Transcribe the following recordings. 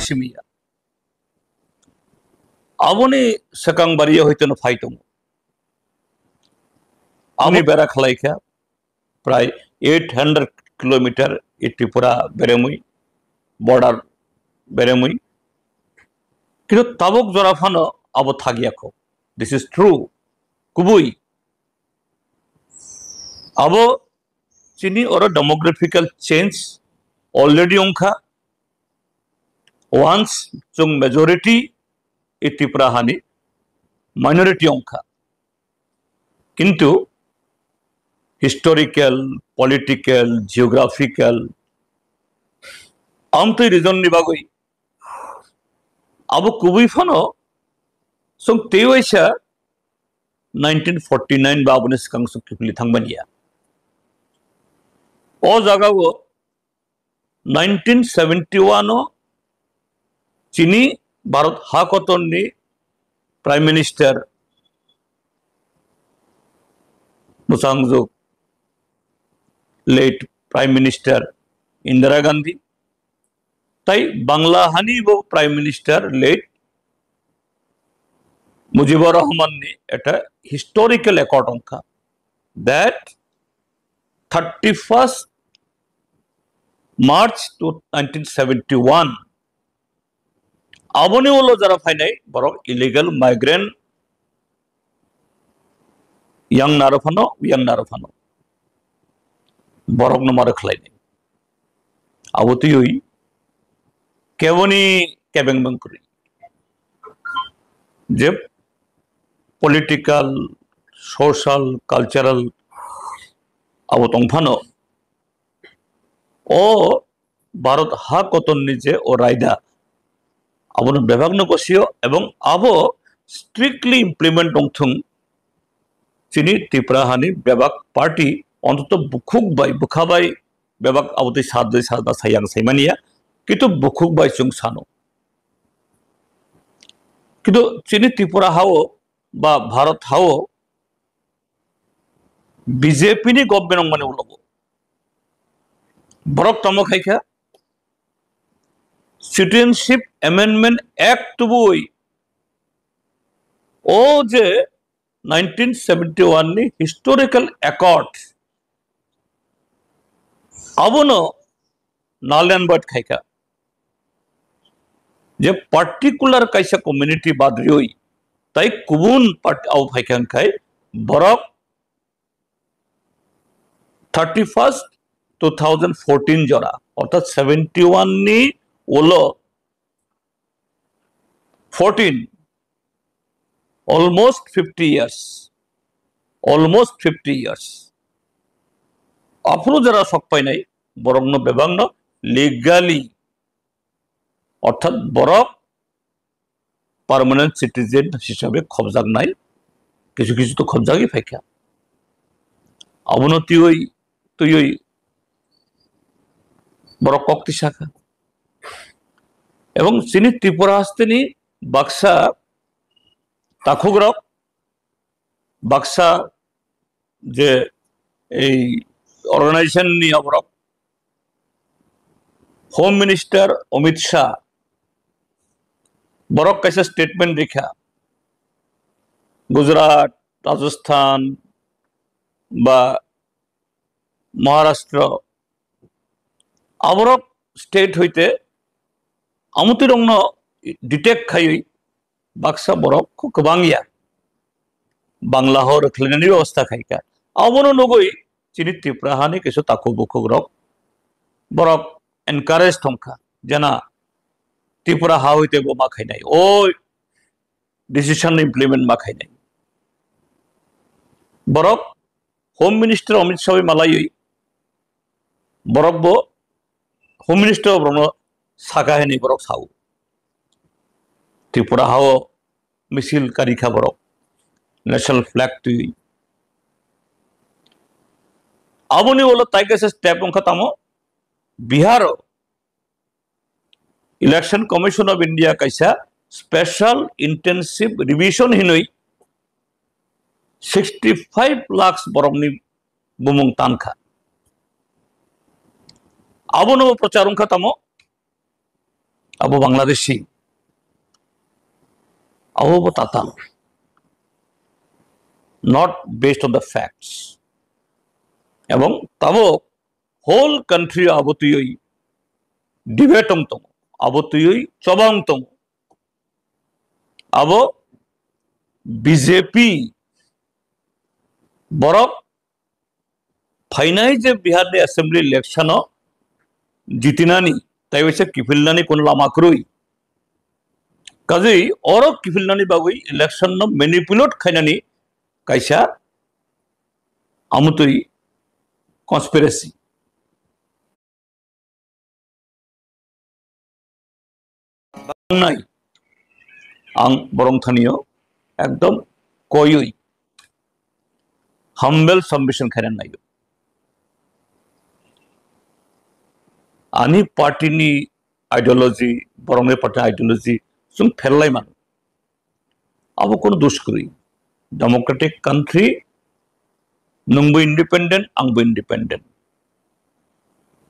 सिमिया आबोनी सकंग बारिया होइते न फाइटम आमी बेरा खलाइखा प्राय 800 किलोमीटर ए त्रिपुरा बेरेमुई बॉर्डर बेरेमुई किन्तु ताबुक जराफानो आबो थागियाखो दिस इज ट्रू कुबुई आबो चीनी और डेमोग्राफिकल चेंज ऑलरेडी उनका वंस जों मेजॉरिटी ए त्रिपुरा हानि माइनॉरिटी उनका किंतु हिस्टोरिकल पॉलिटिकल जियोग्राफिकल आम तो रिजन निबागई अब कुबुई फनो सं तेवैसा 1949 बाबुनि सिगां सुखिफुलि थांबानिया ओ जागावो 1971 चीनी भारत हाकतननि प्राइम मिनिस्टर मुसांगजुक late prime minister Indira Gandhi ताई बांग्ला हानि वो prime minister late Mujibur Rahman ने एटा हिस्टोरिकल अकॉर्ड उनका दैट 31st मार्च 1971 आबोनी वालो जरा फाइनाई बरक illegal migrant yang narofano borok no maro khlaini abotu yoi keboni kebeng bangkuri je political social cultural abotong phano o bharat ha koton nije o raida abono bebagno kosio ebong abo strictly implement dongthung चीनी त्रिपुरा हानि बेबाक party अंतत बुखुक by बुखाबाई बेबाक आवते सादे सादा सायांग साइमानिया किंतु बुखुक by जों सानो किंतु चीनी त्रिपुरा हाओ बा भारत हाओ बीजेपी नि गवर्नमेंट माने उलबो बरक तमो खाइखा सिटीजनशिप अमेंडमेंट एक्ट बुई ओ जे 1971 ની हिस्टोरिकल अकॉर्ड अबनो नाल्यान बट खाइका जे पार्टिकुलर कैसा कम्युनिटी बादरी हुई ताई कुबुन पार्ट आउ फाइकान खाई बरक 31st 2014 जरा अर्थात 71 नी ओलो 14 almost 50 years आपनो जरा शक पाई नहीं बरंग न बेबांग न लीगली अर्थात बरक परमानेंट सिटीजन हिसाबे खबजाग नाई किछु किछु तो खबजागी फाइका आबनो तुई बरक कक्ति शाखा एवं चीनी त्रिपुरा हस्तेनी बाक्सा ताकुग्रक बाक्सा जे ऑर्गेनाइजेशन नि अबरक होम मिनिस्टर अमित शाह बरक कैसे स्टेटमेंट देखा गुजरात राजस्थान बा महाराष्ट्र अबरक स्टेट होइते आमुति रंग डिटेक्ट खाई बाक्सा बरक गोबांगिया बांग्ला हो रखलेनि व्यवस्था खाइका आबनो नगई चीनी त्रिपुरा हानि किसु ताकु बुखु रक बरक एनकारेज थंखा जना त्रिपुरा हा होइते गो मा खाइनाय ओ डिसीजन इम्प्लीमेंट मा खाइनाय बरक होम मिनिस्टर अमित शाह मालाई बरक बो होम मिनिस्टर ब्रह्म सागा हेनि बरक साउ त्रिपुरा हाओ मिसिल कारिखा बरक नेशनल फ्लैग तुई आबोनी बोलो ताइके से स्टेप उनका तामो Bihar election commission of India कैसा स्पेशल इंटेंसिव रिविजन हिनोई 65 लाख बरमनी बुमुंग तानखा आबोनो प्रचार उनका तामो abo Bangladeshi abo bo tata not based on the facts এবং tabo whole country abo tuyoi debate tong abo tuyoi chobang tong abo BJP borok ফাইনাই যে বিহার অ্যাসেম্বলি ইলেকশন জিতিনানি তাই হয়েছে কিফিলনানি কোন লামাক্রুই কাজেই অর কিফিলনানি বাগুই ইলেকশন ম্যানিপুলেট খাইনানি কাইসা আমুতই কনস্পিরেসি নাই আং বরং থানিও একদম কয়ই হাম্বেল সাবমিশন খাইনান নাই Ani party ni ideology, borong party ideology, sung ferlai man. Abo kono dosh kori. Democratic country, nungbu independent, angbu independent.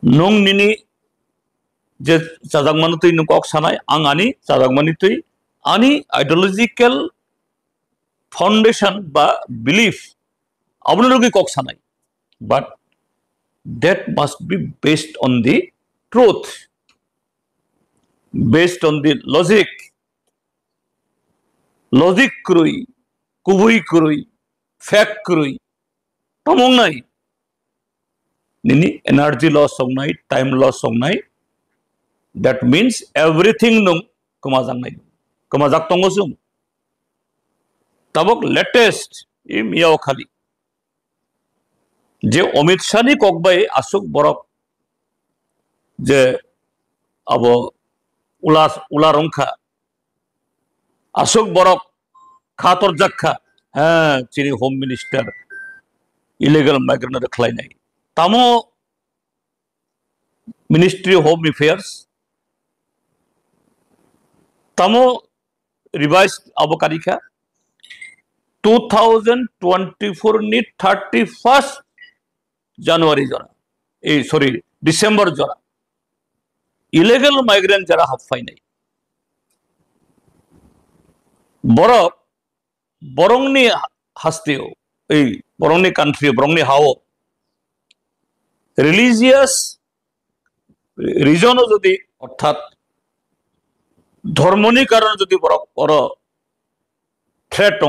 Nung nini je sajak manutui nung kok sanai, ang ani sajak manutui, ani ideological foundation ba belief, abo nugi kok sanai. But that must be based on the truth, based on the logic krui, kubui krui, fact krui, tamong nai, nini energy loss song nai, time loss song nai, that means everything nung kumazang nai, kumazak tongosum, tabok latest, miyao khali, je Amit Shah ni kokbai asuk borok, যে abo ularongkha ashok borok khator jakha chini home minister illegal migrant rakhlai nai tamo ministry of home affairs tamo revised abo karikha 2024 ni 31st January jora sorry December jora illegal migrant যারা হাফাই নাই বরংনি হাস্তেও এই বরংনি country বরংনি হাও religious রিজনও যদি অর্থাৎ ধর্মনি কারণে যদি বড় threat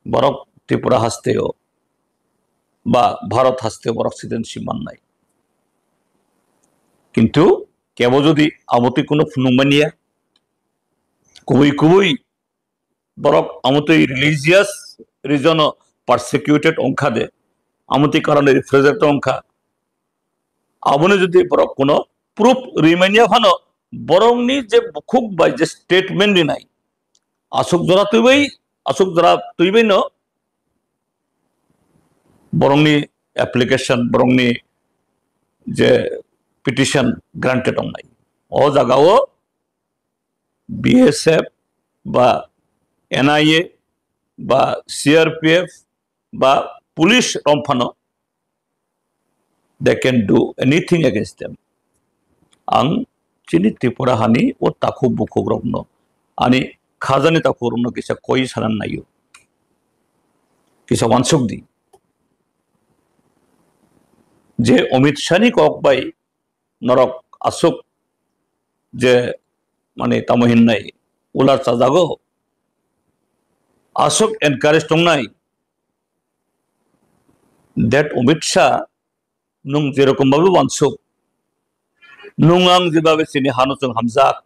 বরক ত্রিপুরা হাস্তেও বা ভারত হাস্তেও বরক citizenship মান নাই কিন্তু কেবল যদি আমতি কোনো ফুনুমানিয়া কুবই বরক আমতি রিলিজিয়াস রিজন পারসিকিউটেড অংখা দে আমতি কারণে রিফ্রিজারেটর অংখা আবনে যদি বরক কোনো প্রুফ রিমানিয়া ফানো বরংনি যে খুব বাই যে স্টেটমেন্ট নাই আসুক জরা তুইবই ন বরংনি অ্যাপ্লিকেশন বরংনি যে পিটিশন গ্রান্টেড নাই ও জায়গাও বিএসএফ বা এনআইএ বা সিআরপিএফ বা police রমফানো they can do anything against them ang chini tripura hani o takhu bukhu grogno ani khajani takhu rogno kisa koi sanan nayo kisa wansuk di je Amit Shah ni kok bai নরক আসুক যে মানে তামহিন নাই উলার চাজাগো আসুক encourage টং নাই that Amit Shah নুং যেরকম ভাবে ওয়ানসুক নুং আং যেভাবে চিনি হানুচং হামজাক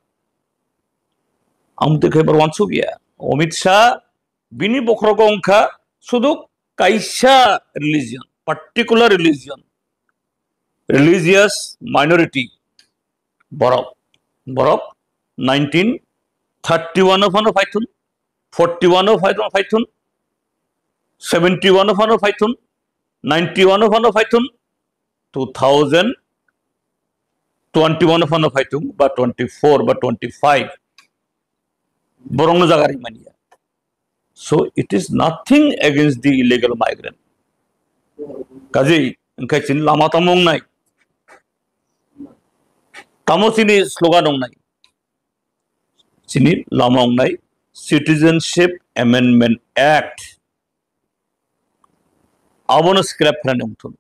আমতে খেবার ওয়ানসুক ইয়া Amit Shah বিনি বখরগ অংখা শুধু কাইসা religion particular religion religious minority borok 1931 of ano python 41 of python 71 of ano python 91 of ano python 2021 of ano python বা 24 বা 25 borong jagari mania so it is nothing against the illegal migrant kaji engkai chin lama tamong nai tamo sini slogan dong nai sini lamang nai Citizenship Amendment Act abono scrap khana nemthun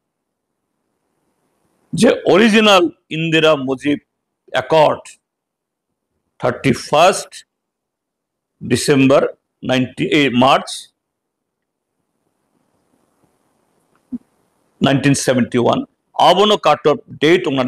je original Indira Mujib Accord 31st December 98 March 1971 abono cut off date ongna